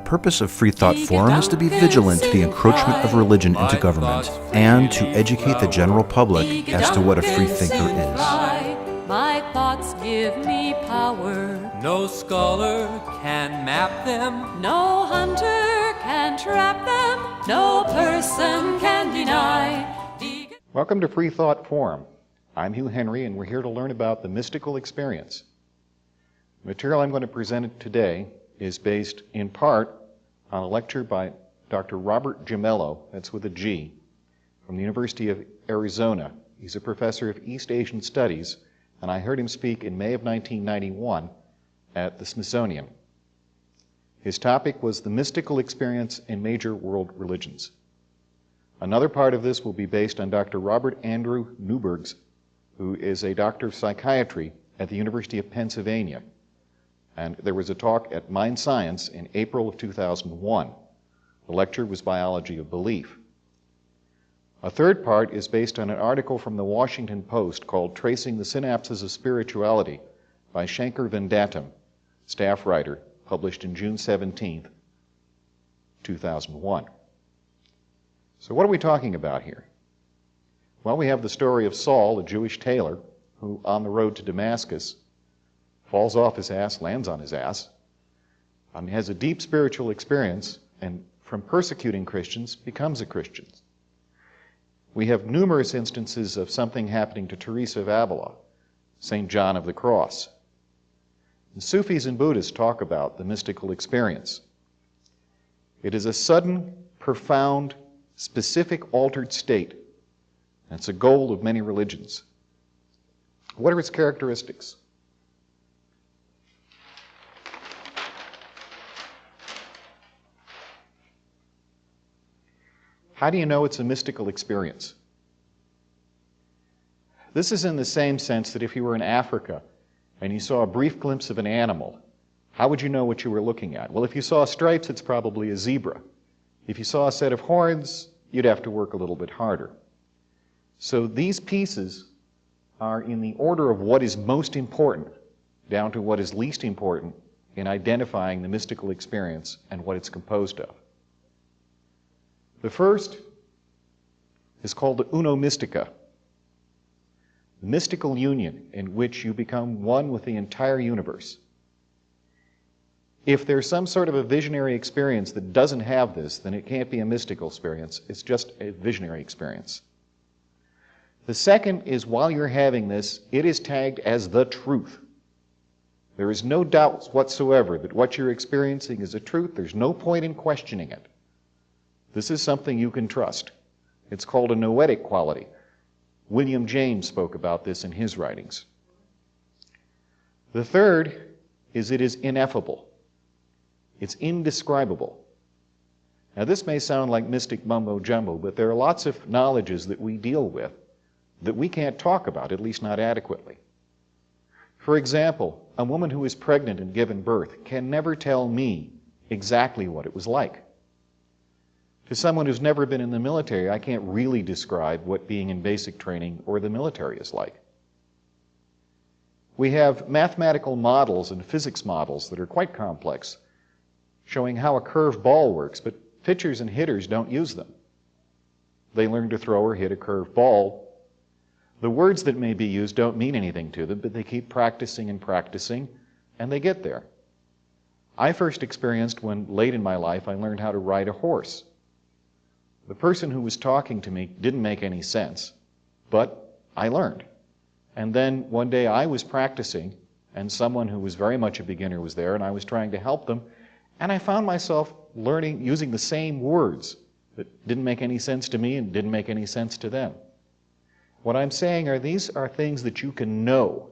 purpose of Freethought Forum is to be vigilant to the encroachment of religion into government and to educate the general public as to what a freethinker is. My thoughts give me power. No scholar can map them. No hunter can trap them. No person can deny. Welcome to Freethought Forum. I'm Hugh Henry, and we're here to learn about the mystical experience. The material I'm going to present today is based in part on a lecture by Dr. Robert Gemello, that's with a G, from the University of Arizona. He's a professor of East Asian Studies, and I heard him speak in May of 1991 at the Smithsonian. His topic was the mystical experience in major world religions. Another part of this will be based on Dr. Robert Andrew Newberg's, who is a doctor of psychiatry at the University of Pennsylvania. And there was a talk at Mind Science in April of 2001. The lecture was Biology of Belief. A third part is based on an article from the Washington Post called Tracing the Synapses of Spirituality by Shankar Vendatam, staff writer, published in June 17, 2001. So what are we talking about here? Well, we have the story of Saul, a Jewish tailor, who on the road to Damascus falls off his ass, lands on his ass, and has a deep spiritual experience, and from persecuting Christians, becomes a Christian. We have numerous instances of something happening to Teresa of Avila, St. John of the Cross. And Sufis and Buddhists talk about the mystical experience. It is a sudden, profound, specific altered state. And it's a goal of many religions. What are its characteristics? How do you know it's a mystical experience? This is in the same sense that if you were in Africa and you saw a brief glimpse of an animal, how would you know what you were looking at? Well, if you saw stripes, it's probably a zebra. If you saw a set of horns, you'd have to work a little bit harder. So these pieces are in the order of what is most important down to what is least important in identifying the mystical experience and what it's composed of. The first is called the uno mystica, the mystical union in which you become one with the entire universe. If there's some sort of a visionary experience that doesn't have this, then it can't be a mystical experience. It's just a visionary experience. The second is while you're having this, it is tagged as the truth. There is no doubt whatsoever that what you're experiencing is a truth. There's no point in questioning it. This is something you can trust. It's called a noetic quality. William James spoke about this in his writings. The third is it is ineffable. It's indescribable. Now this may sound like mystic mumbo jumbo, but there are lots of knowledges that we deal with that we can't talk about, at least not adequately. For example, a woman who is pregnant and given birth can never tell me exactly what it was like. To someone who's never been in the military, I can't really describe what being in basic training or the military is like. We have mathematical models and physics models that are quite complex, showing how a curved ball works, but pitchers and hitters don't use them. They learn to throw or hit a curved ball. The words that may be used don't mean anything to them, but they keep practicing and practicing, and they get there. I first experienced when, late in my life, I learned how to ride a horse. The person who was talking to me didn't make any sense, but I learned. And then one day I was practicing, and someone who was very much a beginner was there, and I was trying to help them, and I found myself learning, using the same words that didn't make any sense to me and didn't make any sense to them. What I'm saying are these are things that you can know,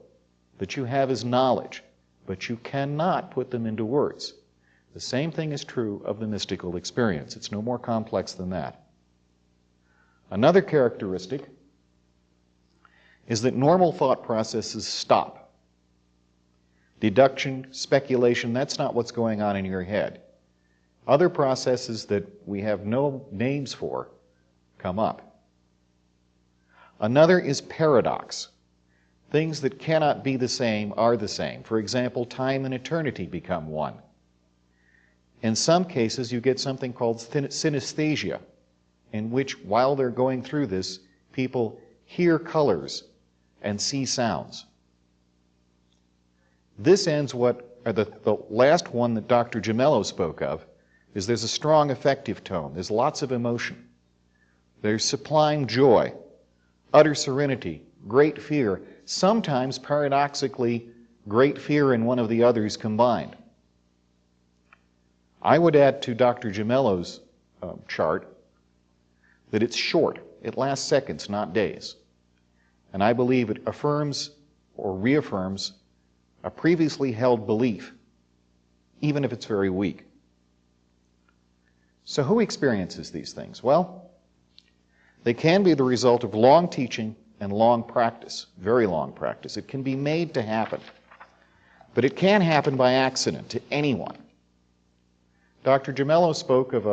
that you have as knowledge, but you cannot put them into words. The same thing is true of the mystical experience. It's no more complex than that. Another characteristic is that normal thought processes stop. Deduction, speculation, that's not what's going on in your head. Other processes that we have no names for come up. Another is paradox. Things that cannot be the same are the same. For example, time and eternity become one. In some cases, you get something called synesthesia, in which, while they're going through this, people hear colors and see sounds. This ends the last one that Dr. Gemello spoke of, is there's a strong affective tone. There's lots of emotion. There's sublime joy, utter serenity, great fear, sometimes paradoxically great fear in one of the others combined. I would add to Dr. Gemello's chart that it's short. It lasts seconds, not days. And I believe it affirms or reaffirms a previously held belief, even if it's very weak. So who experiences these things? Well, they can be the result of long teaching and long practice, very long practice. It can be made to happen. But it can happen by accident to anyone. Dr. Gemello spoke of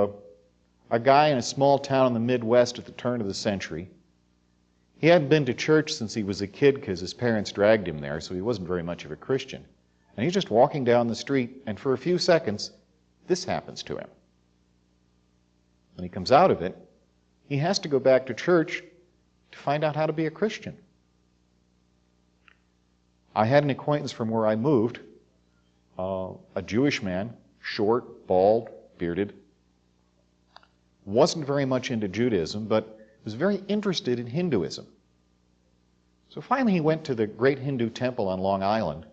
a guy in a small town in the Midwest at the turn of the century. He hadn't been to church since he was a kid because his parents dragged him there, so he wasn't very much of a Christian. And he's just walking down the street, and for a few seconds, this happens to him. When he comes out of it, he has to go back to church to find out how to be a Christian. I had an acquaintance from where I moved, a Jewish man, short, bald, bearded, wasn't very much into Judaism, but was very interested in Hinduism. So finally he went to the great Hindu temple on Long Island,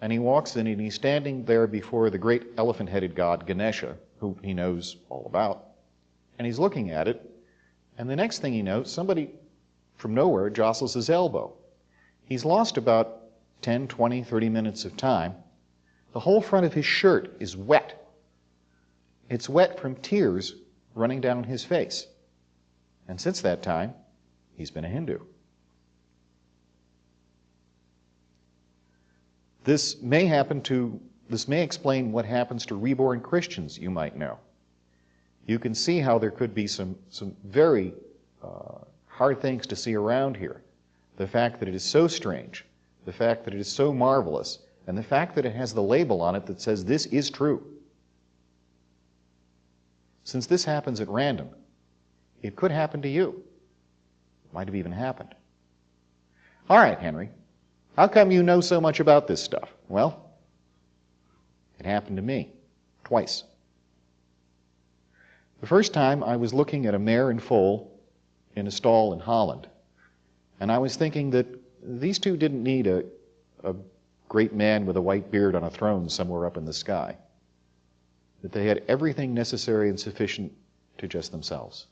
and he walks in and he's standing there before the great elephant-headed god Ganesha, who he knows all about, and he's looking at it, and the next thing he knows, somebody from nowhere jostles his elbow. He's lost about 10, 20, 30 minutes of time. The whole front of his shirt is wet. It's wet from tears running down his face. And since that time, he's been a Hindu. This may explain what happens to reborn Christians, you might know. You can see how there could be some very hard things to see around here. The fact that it is so strange, the fact that it is so marvelous, and the fact that it has the label on it that says this is true. Since this happens at random, it could happen to you. It might have even happened. All right, Henry, how come you know so much about this stuff? Well, it happened to me twice. The first time I was looking at a mare and foal in a stall in Holland, and I was thinking that these two didn't need a great man with a white beard on a throne somewhere up in the sky, that they had everything necessary and sufficient to just themselves.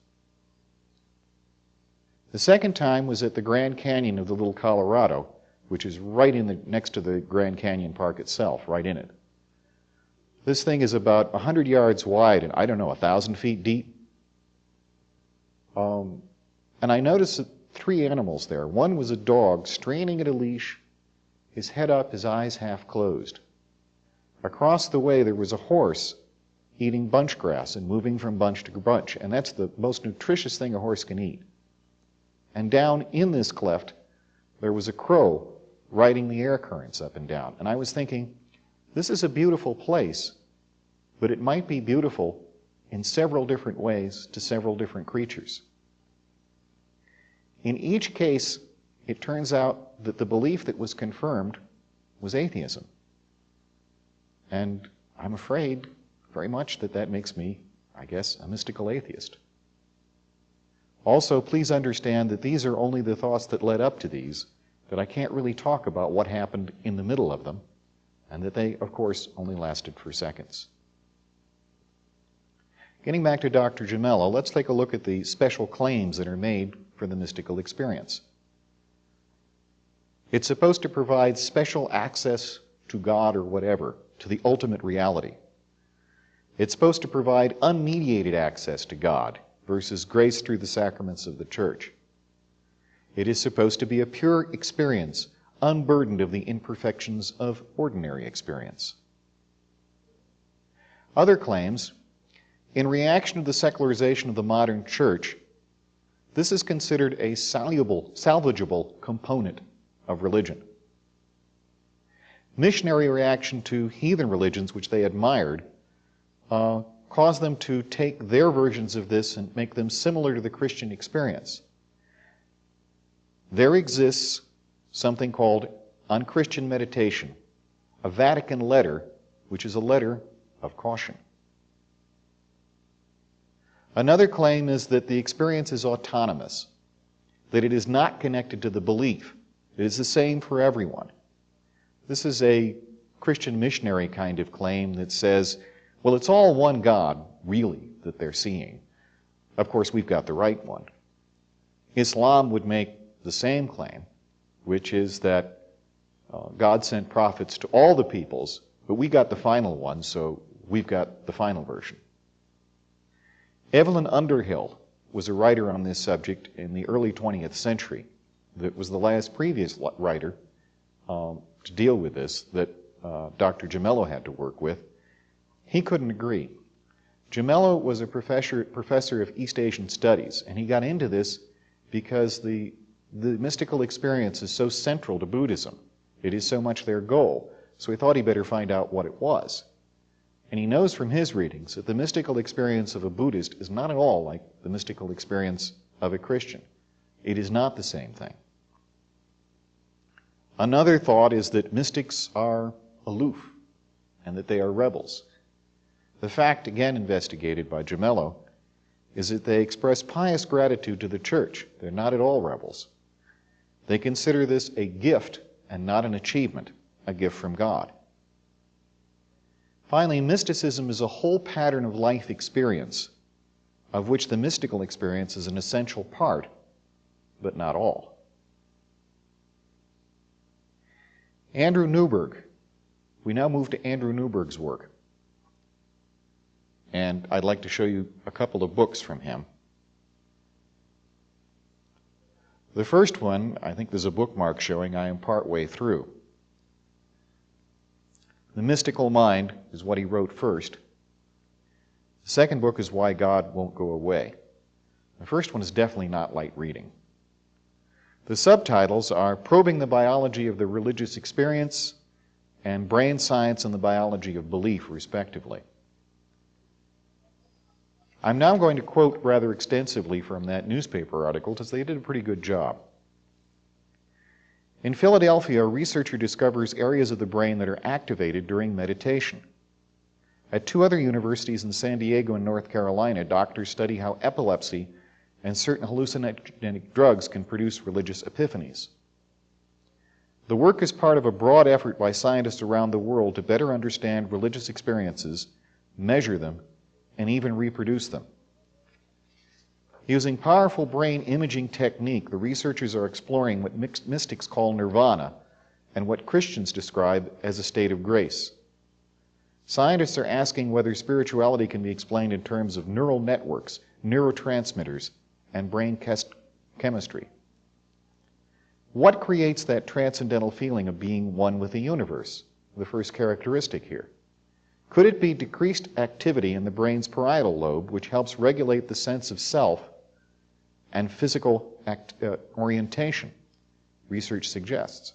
The second time was at the Grand Canyon of the Little Colorado, which is right next to the Grand Canyon Park itself, right in it. This thing is about 100 yards wide and, I don't know, 1,000 feet deep. And I noticed 3 animals there. One was a dog straining at a leash, his head up, his eyes half closed. Across the way there was a horse eating bunch grass and moving from bunch to bunch, and that's the most nutritious thing a horse can eat. And down in this cleft there was a crow riding the air currents up and down. And I was thinking, this is a beautiful place, but it might be beautiful in several different ways to several different creatures. In each case, it turns out that the belief that was confirmed was atheism. And I'm afraid very much that makes me, I guess, a mystical atheist. Also, please understand that these are only the thoughts that led up to these, that I can't really talk about what happened in the middle of them, and that they, of course, only lasted for seconds. Getting back to Dr. Gemello, let's take a look at the special claims that are made for the mystical experience. It's supposed to provide special access to God or whatever, to the ultimate reality. It's supposed to provide unmediated access to God versus grace through the sacraments of the church. It is supposed to be a pure experience, unburdened of the imperfections of ordinary experience. Other claims, in reaction to the secularization of the modern church, this is considered a salvageable component of religion. Missionary reaction to heathen religions which they admired caused them to take their versions of this and make them similar to the Christian experience. There exists something called, on Christian meditation, a Vatican letter, which is a letter of caution. Another claim is that the experience is autonomous, that it is not connected to the belief. It is the same for everyone. This is a Christian missionary kind of claim that says, well, it's all one God, really, that they're seeing. Of course, we've got the right one. Islam would make the same claim, which is that God sent prophets to all the peoples, but we got the final one, so we've got the final version. Evelyn Underhill was a writer on this subject in the early 20th century. That was the last previous writer to deal with this that Dr. Gemello had to work with. He couldn't agree. Gemello was a professor of East Asian studies, and he got into this because the mystical experience is so central to Buddhism. It is so much their goal. So he thought he better find out what it was. And he knows from his readings that the mystical experience of a Buddhist is not at all like the mystical experience of a Christian. It is not the same thing. Another thought is that mystics are aloof and that they are rebels. The fact, again investigated by Gemello, is that they express pious gratitude to the church. They're not at all rebels. They consider this a gift and not an achievement, a gift from God. Finally, mysticism is a whole pattern of life experience, of which the mystical experience is an essential part, but not all. Andrew Newberg. We now move to Andrew Newberg's work. And I'd like to show you a couple of books from him. The first one, I think there's a bookmark showing I am partway through. The Mystical Mind is what he wrote first. The second book is Why God Won't Go Away. The first one is definitely not light reading. The subtitles are Probing the Biology of the Religious Experience and Brain Science and the Biology of Belief, respectively. I'm now going to quote rather extensively from that newspaper article because they did a pretty good job. In Philadelphia, a researcher discovers areas of the brain that are activated during meditation. At two other universities in San Diego and North Carolina, doctors study how epilepsy and certain hallucinogenic drugs can produce religious epiphanies. The work is part of a broad effort by scientists around the world to better understand religious experiences, measure them, and even reproduce them. Using powerful brain imaging technique, the researchers are exploring what mystics call nirvana and what Christians describe as a state of grace. Scientists are asking whether spirituality can be explained in terms of neural networks, neurotransmitters, and brain chemistry. What creates that transcendental feeling of being one with the universe? The first characteristic here. Could it be decreased activity in the brain's parietal lobe, which helps regulate the sense of self and physical orientation? Research suggests.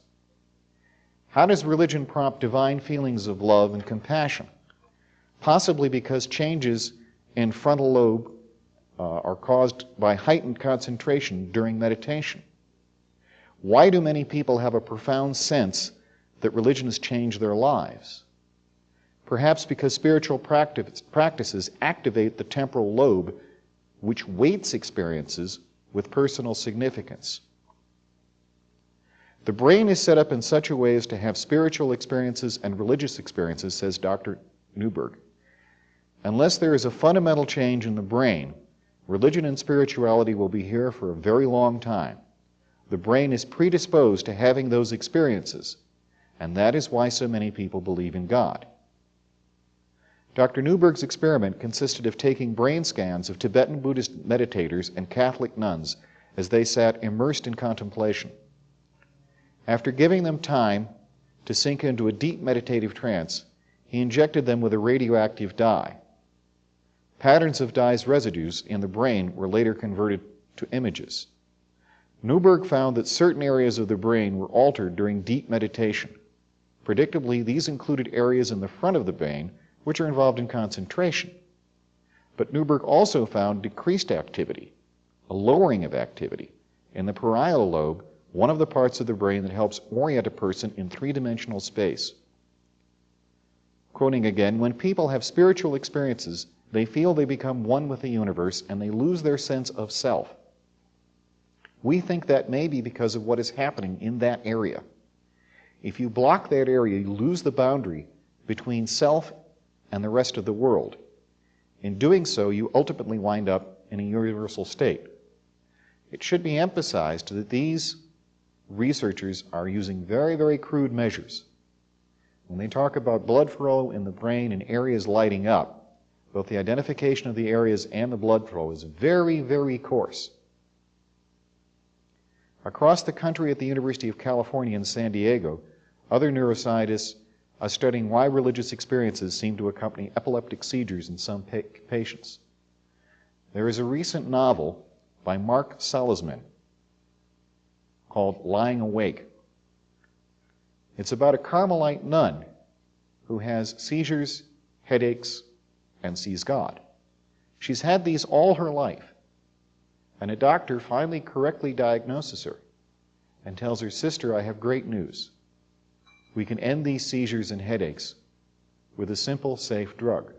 How does religion prompt divine feelings of love and compassion? Possibly because changes in frontal lobe are caused by heightened concentration during meditation. Why do many people have a profound sense that religion has changed their lives? Perhaps because spiritual practices activate the temporal lobe, which weights experiences with personal significance. The brain is set up in such a way as to have spiritual experiences and religious experiences, says Dr. Newberg. Unless there is a fundamental change in the brain, religion and spirituality will be here for a very long time. The brain is predisposed to having those experiences, and that is why so many people believe in God. Dr. Newberg's experiment consisted of taking brain scans of Tibetan Buddhist meditators and Catholic nuns as they sat immersed in contemplation. After giving them time to sink into a deep meditative trance, he injected them with a radioactive dye. Patterns of dye's residues in the brain were later converted to images. Newberg found that certain areas of the brain were altered during deep meditation. Predictably, these included areas in the front of the brain which are involved in concentration. But Newberg also found decreased activity, a lowering of activity, in the parietal lobe, one of the parts of the brain that helps orient a person in three-dimensional space. Quoting again, when people have spiritual experiences, they feel they become one with the universe and they lose their sense of self. We think that may be because of what is happening in that area. If you block that area, you lose the boundary between self and the rest of the world. In doing so, you ultimately wind up in a universal state. It should be emphasized that these researchers are using very, very crude measures. When they talk about blood flow in the brain and areas lighting up, both the identification of the areas and the blood flow is very, very coarse. Across the country at the University of California in San Diego, other neuroscientists are studying why religious experiences seem to accompany epileptic seizures in some patients. There is a recent novel by Mark Salzman called Lying Awake. It's about a Carmelite nun who has seizures, headaches, and sees God. She's had these all her life, and a doctor finally correctly diagnoses her and tells her, "Sister, I have great news. We can end these seizures and headaches with a simple, safe drug."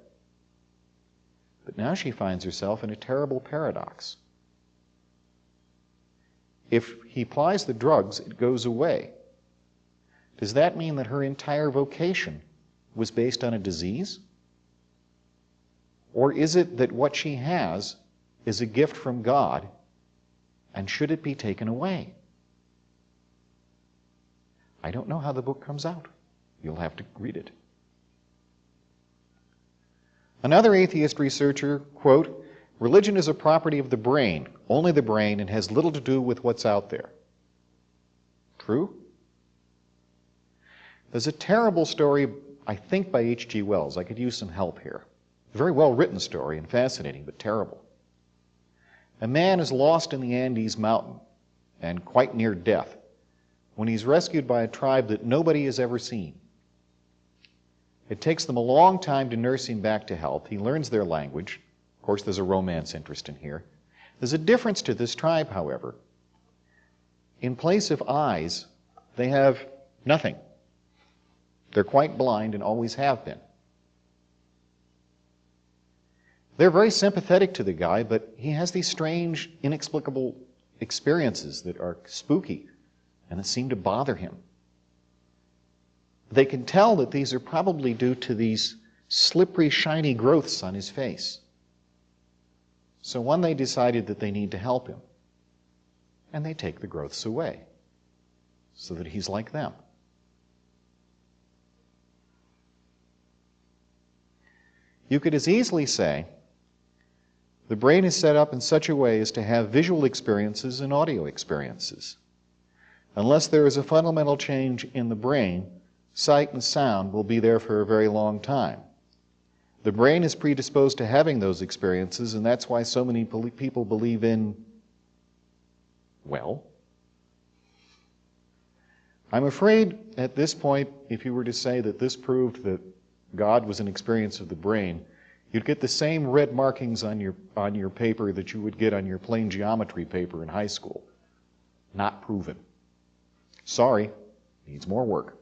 But now she finds herself in a terrible paradox. If he applies the drugs, it goes away. Does that mean that her entire vocation was based on a disease? Or is it that what she has is a gift from God, and should it be taken away? I don't know how the book comes out. You'll have to read it. Another atheist researcher, quote, "Religion is a property of the brain, only the brain, and has little to do with what's out there." True? There's a terrible story, I think by H.G. Wells. I could use some help here. A very well-written story and fascinating, but terrible. A man is lost in the Andes mountain and quite near death when he's rescued by a tribe that nobody has ever seen. It takes them a long time to nurse him back to health. He learns their language. Of course, there's a romance interest in here. There's a difference to this tribe, however. In place of eyes, they have nothing. They're quite blind and always have been. They're very sympathetic to the guy, but he has these strange, inexplicable experiences that are spooky and that seem to bother him. They can tell that these are probably due to these slippery, shiny growths on his face. So one, they decided that they need to help him, and they take the growths away so that he's like them. You could as easily say the brain is set up in such a way as to have visual experiences and audio experiences. Unless there is a fundamental change in the brain, sight and sound will be there for a very long time. The brain is predisposed to having those experiences, and that's why so many people believe in, well, I'm afraid at this point, if you were to say that this proved that God was an experience of the brain, you'd get the same red markings on your paper that you would get on your plain geometry paper in high school. Not proven. Sorry, needs more work.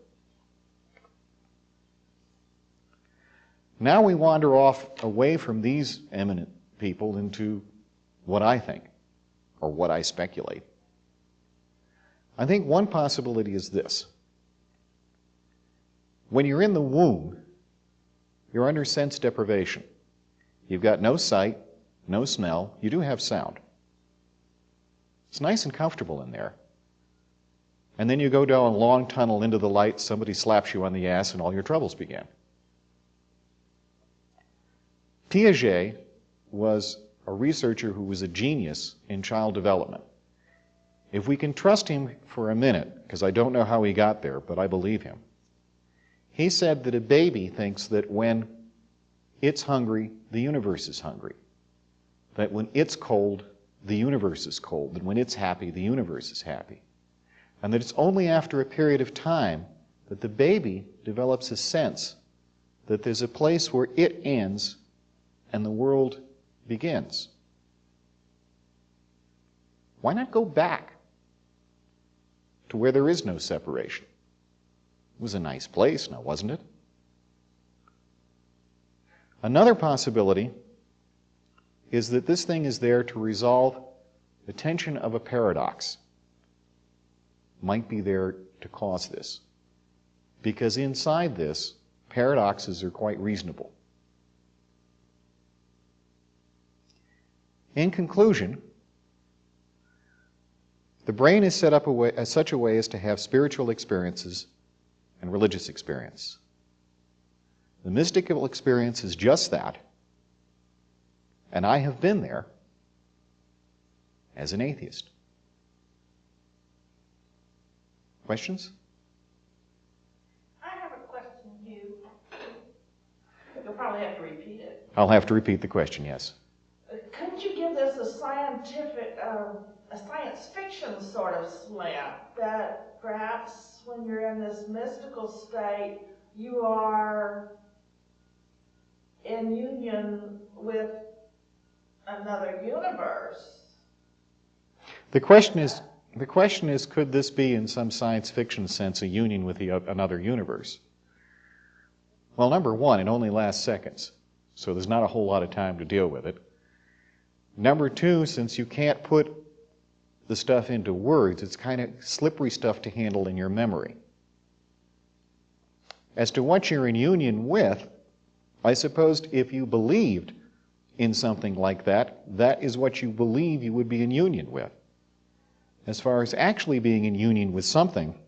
Now we wander off away from these eminent people into what I think, or what I speculate. I think one possibility is this. When you're in the womb, you're under sense deprivation. You've got no sight, no smell. You do have sound. It's nice and comfortable in there. And then you go down a long tunnel into the light, somebody slaps you on the ass, and all your troubles begin. Piaget was a researcher who was a genius in child development. If we can trust him for a minute, because I don't know how he got there, but I believe him, he said that a baby thinks that when it's hungry, the universe is hungry. That when it's cold, the universe is cold. That when it's happy, the universe is happy. And that it's only after a period of time that the baby develops a sense that there's a place where it ends and the world begins. Why not go back to where there is no separation? It was a nice place, now wasn't it? Another possibility is that this thing is there to resolve the tension of a paradox. Might be there to cause this. Because inside this, paradoxes are quite reasonable. In conclusion, the brain is set up such a way as to have spiritual experiences and religious experience. The mystical experience is just that, and I have been there as an atheist. Questions? I have a question, Hugh. You'll probably have to repeat it. I'll have to repeat the question, yes. Couldn't you give this a scientific, a science fiction sort of slant, that perhaps when you're in this mystical state, you are in union with another universe? The question is, could this be, in some science fiction sense, a union with another universe? Well, number one, it only lasts seconds, so there's not a whole lot of time to deal with it. Number two, since you can't put the stuff into words, it's kind of slippery stuff to handle in your memory. As to what you're in union with, I suppose if you believed in something like that, that is what you believe you would be in union with. As far as actually being in union with something,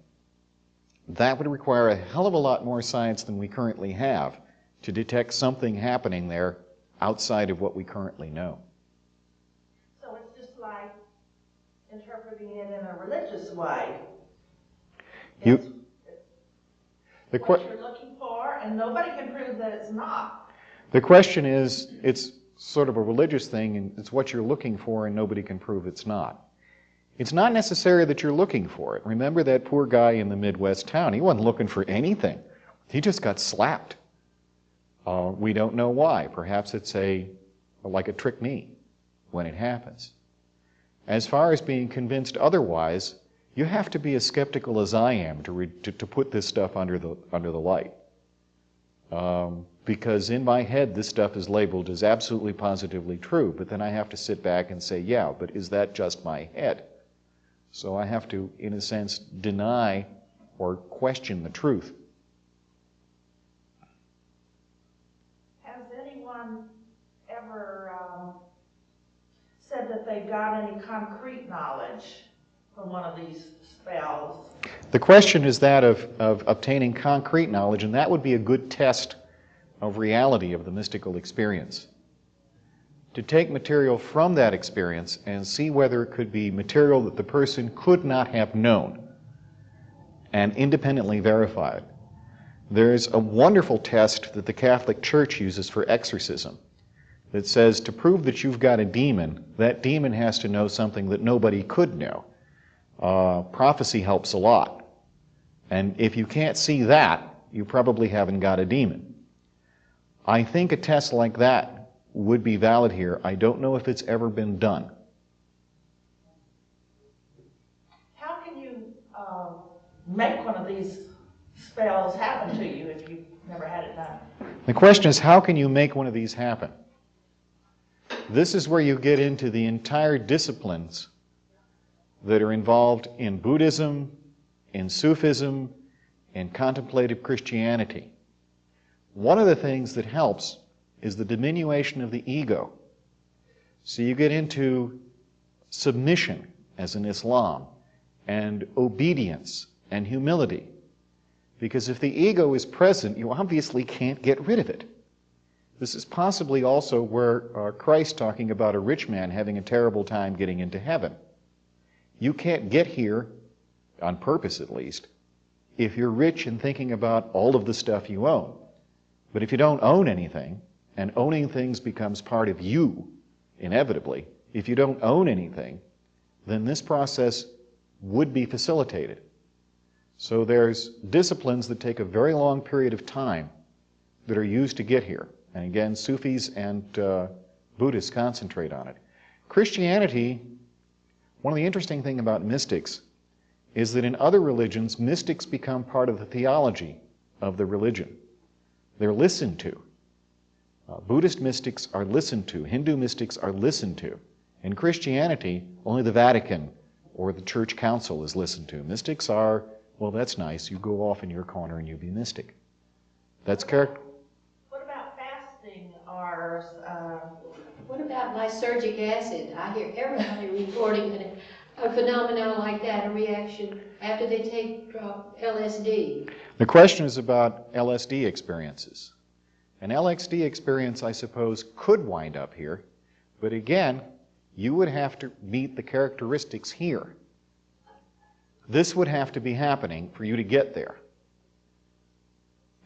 that would require a hell of a lot more science than we currently have to detect something happening there outside of what we currently know. So it's just like interpreting it in a religious way. It's what you're looking for, and nobody can prove that it's not. The question is, it's sort of a religious thing, and it's what you're looking for, and nobody can prove it's not. It's not necessary that you're looking for it. Remember that poor guy in the Midwest town. He wasn't looking for anything. He just got slapped. We don't know why. Perhaps it's like a trick knee when it happens. As far as being convinced otherwise, you have to be as skeptical as I am to put this stuff under the light. Because in my head, this stuff is labeled as absolutely positively true, but then I have to sit back and say, yeah, but is that just my head? So I have to, in a sense, deny or question the truth. Has anyone ever said that they got any concrete knowledge from one of these spells? The question is that of obtaining concrete knowledge, and that would be a good test of reality of the mystical experience. To take material from that experience and see whether it could be material that the person could not have known and independently verified. There's a wonderful test that the Catholic Church uses for exorcism that says to prove that you've got a demon, that demon has to know something that nobody could know. Prophecy helps a lot. And if you can't see that, you probably haven't got a demon. I think a test like that would be valid here. I don't know if it's ever been done. How can you make one of these spells happen to you if you've never had it done? The question is, how can you make one of these happen? This is where you get into the entire disciplines that are involved in Buddhism, in Sufism, in contemplative Christianity. One of the things that helps is the diminution of the ego. So you get into submission, as in Islam, and obedience and humility. Because if the ego is present, you obviously can't get rid of it. This is possibly also where Christ talking about a rich man having a terrible time getting into heaven. You can't get here, on purpose at least, if you're rich and thinking about all of the stuff you own. But if you don't own anything, and owning things becomes part of you, inevitably, if you don't own anything, then this process would be facilitated. So there's disciplines that take a very long period of time that are used to get here. And again, Sufis and Buddhists concentrate on it. Christianity, one of the interesting things about mystics is that in other religions, mystics become part of the theology of the religion. They're listened to. Buddhist mystics are listened to. Hindu mystics are listened to. In Christianity, only the Vatican or the Church Council is listened to. Mystics are, well, that's nice. You go off in your corner and you be mystic. That's character. What about fasting or What about lysergic acid? I hear everybody reporting a phenomenon like that, a reaction after they take LSD. The question is about LSD experiences. An LSD experience, I suppose, could wind up here, but again, you would have to meet the characteristics here. This would have to be happening for you to get there.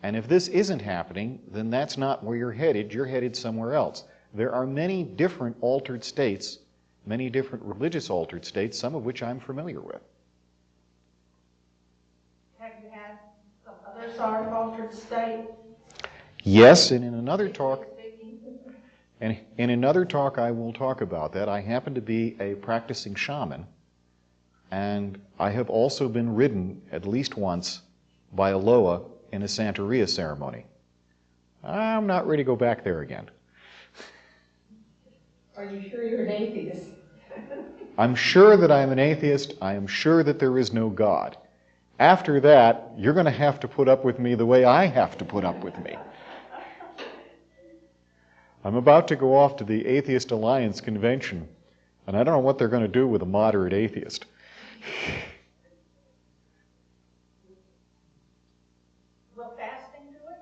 And if this isn't happening, then that's not where you're headed somewhere else. There are many different altered states, many different religious altered states, some of which I'm familiar with. have you had some other sort of altered state? Yes, and in another talk, I will talk about that. I happen to be a practicing shaman, and I have also been ridden at least once by a loa in a Santeria ceremony. I'm not ready to go back there again. Are you sure you're an atheist? I'm sure that I'm an atheist. I am sure that there is no God. After that, you're going to have to put up with me the way I have to put up with me. I'm about to go off to the Atheist Alliance convention, and I don't know what they're going to do with a moderate atheist. Will fasting do it?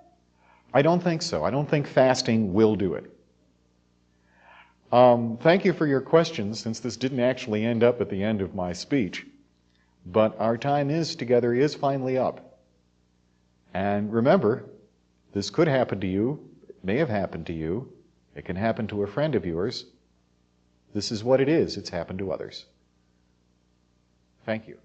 I don't think so. I don't think fasting will do it. Thank you for your questions, since this didn't actually end up at the end of my speech. But our time together is finally up. And remember, this could happen to you. It may have happened to you. It can happen to a friend of yours. This is what it is. It's happened to others. Thank you.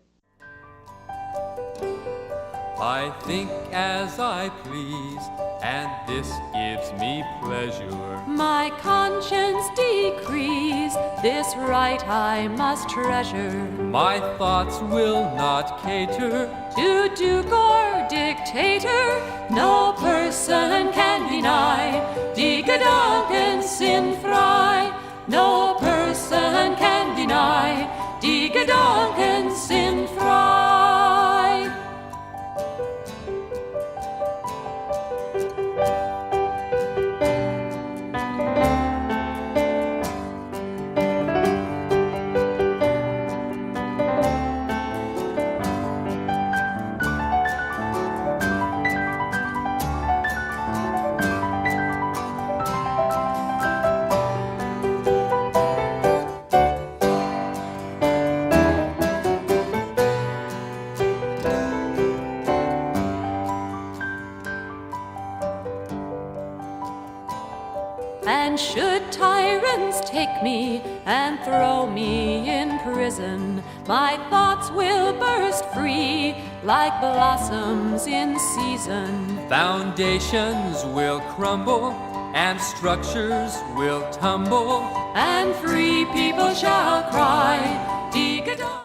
I think as I please, and this gives me pleasure. My conscience decrees, this right I must treasure. My thoughts will not cater To duke or dictator, no person can deny. Die Gedanken sind frei, no person can deny. Die Gedanken sind frei. And should tyrants take me and throw me in prison, my thoughts will burst free like blossoms in season. Foundations will crumble and structures will tumble. And free people shall cry, Die Gedanken.